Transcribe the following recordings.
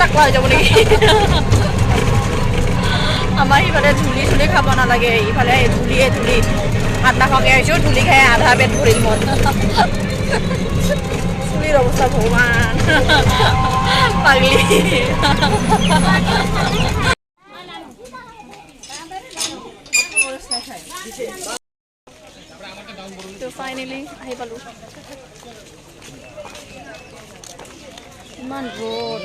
টাকলা হৈ যাব নেকি আমাৰ ইফালে ধূলি চুলি খাব নালাগে ইফালে ধূলিয়ে ধূলি ভাত নাখাওঁকৈ আহিছোঁ ধূলি খাই আধা পেট ভৰিল মন চুলিৰ অৱস্থা ভগৱান পাগলি তো ফাইনেলি আহি পালোঁ ইমান ৰ'দ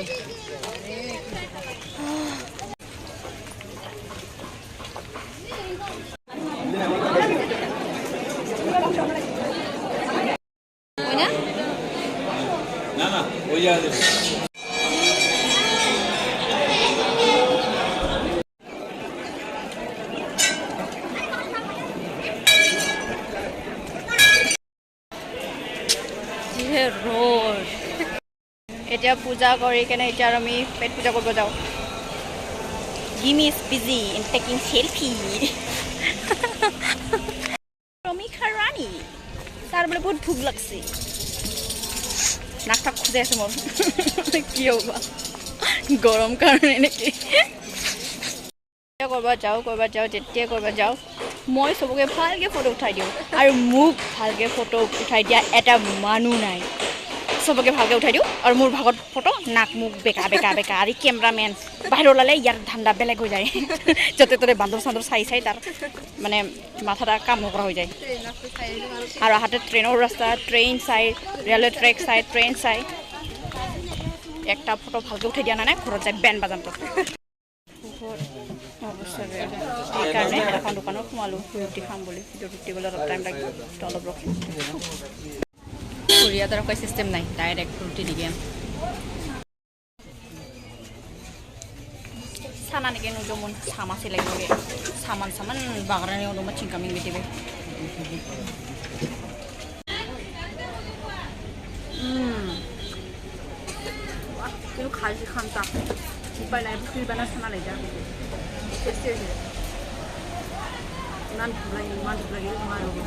ৰোড এতিয়া পূজা কৰি কেনে এতিয়া আমি পেট পূজা কৰিব যাওঁ Jimmy is busy in taking selfie ৰমিখা ৰাণী তাৰ বোলে বহুত ভোক লাগছে নাক থাক খুঁজে আছে মোৰ কি হ'ব গৰম কাৰণে নেকি কৰবাত যাওঁ যেতিয়া কৰবাত যাওঁ মই চবকে ভালকৈ ফটো উঠাই দিওঁ আৰু মোক ভালকৈ ফটো উঠাই দিয়া এটা মানুহ নাই চবকে ভালকৈ উঠাই দিওঁ আৰু মোৰ ভাগত ফটো নাক মুখ বেকা আৰু কেমেৰামেন বাহিৰ ওলালে ইয়াৰ ধান্দা বেলেগ হৈ যায় য'তে ত'তে বান্দৰ চান্দৰ চাই তাৰ মানে মাথাটা কাম নকৰা হৈ যায় আৰু আহাতে ট্ৰেইনৰ ৰাস্তা ট্ৰেইন চাই ৰেলৱে ট্ৰেক চাই ট্ৰেইন চাই একটা ফটো ভালকৈ উঠাই দিয়া নাই ঘৰত যায় বেন বাজাম অৱস্থা বেয়া সেইকাৰণে এখন দোকানত সোমালোঁ ৰুটি খাম বুলি ৰুটি গ'লে অলপ টাইম লাগিব তো অলপ ৰখিম কোৰিয়াত আৰু কোনো চিষ্টেম নাই ডাইৰেক্ট ৰুটি দি দিম চানা নেকি নুজো মন চামাছি লাগিব সামান বাগানে অনুমা চিংকামিং বেটিবে কিন্তু খাইছি খামতা উপায় নাই পুখুৰী বানা চানা লৈ যা টেষ্টি হৈছে ইমান ভোক লাগিল তোমাৰ হ'ব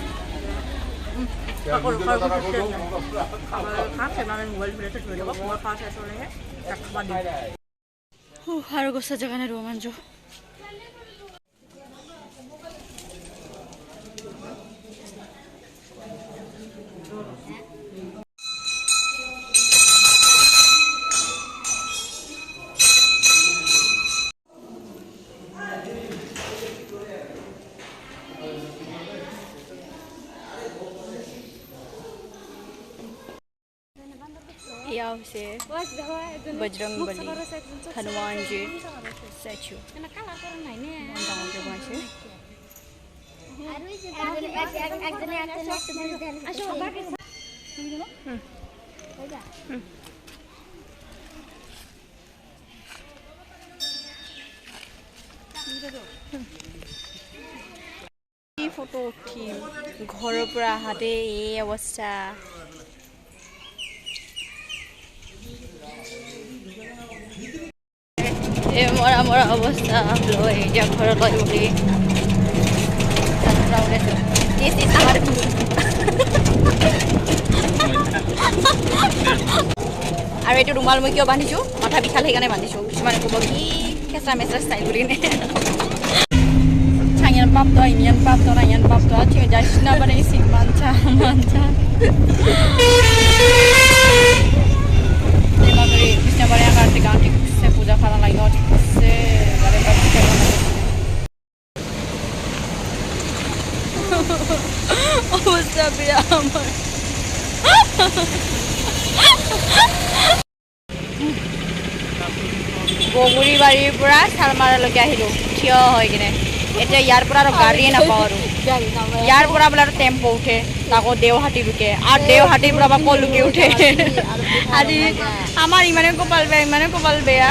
আৰু গছা জেগা নাই ৰোমাঞ্চ या से बजरंगबली हनुमान जी स्टैचू फोटो उठी घर पर आहाते ये अवस्था मरा अवस्था লৈ এতিয়া ঘৰত লৈ বুলি আৰু এইটো ৰুমাল মই কিয় বান্ধিছোঁ মাথা বিষাল সেইকাৰণে বান্ধিছোঁ কিছুমানে ক'ব কি কেঁচা মেচা ষ্টাইল বুলি কিনে Changian papto, inian papto, nangian papto, aci ngejadi na pada isi manca. Terima kasih, bisa banyak arti ganti se puja karena lagi nanti se banyak arti karena. Oh, sabi amar. বগুড়ি বাড়িৰ পৰা চালমাৰালৈকে আহিলোঁ থিয় হৈ কিনে এতিয়া ইয়াৰ পৰা আৰু গাড়ীয়ে নাপাওঁ আৰু ইয়াৰ পৰা বোলে আৰু টেম্পো উঠে আকৌ দেওহাটী ৰুকে আৰু দেওহাটীৰ পৰা আকৌ লুকি উঠে আজি আমাৰ ইমানে কপাল বেয়া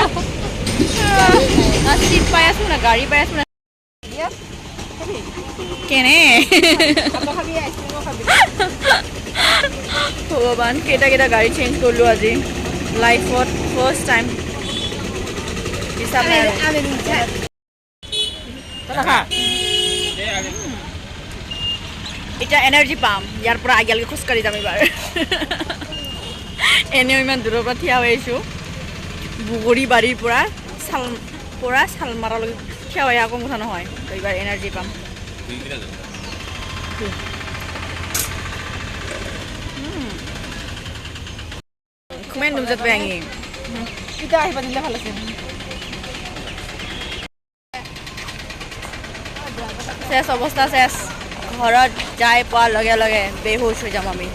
চিট পাই আছোঁ না গাড়ী পাই আছোঁ না কেনে ভগৱান কেইটা গাড়ী চেঞ্জ কৰিলোঁ আজি লাইফত ফাৰ্ষ্ট টাইম এটা এনাৰ্জি পাম ইয়াৰ পৰা আগেলৈকে খোজকাঢ়ি যাম এইবাৰ এনেও ইমান দূৰৰ পৰা থিয় হৈ আহিছোঁ বুগৰী বাৰীৰ পৰা চালমাৰালৈকে সেৱাই আকৌ কথা নহয় তো এইবাৰ এনাৰ্জি পাম খুমেন নুমজাত বেঙি এতিয়া আহিব দিলে ভাল আছিল শেষ অৱস্থা শেষ ঘৰত যাই পোৱাৰ লগে লগে বেহুচ হৈ যাম আমি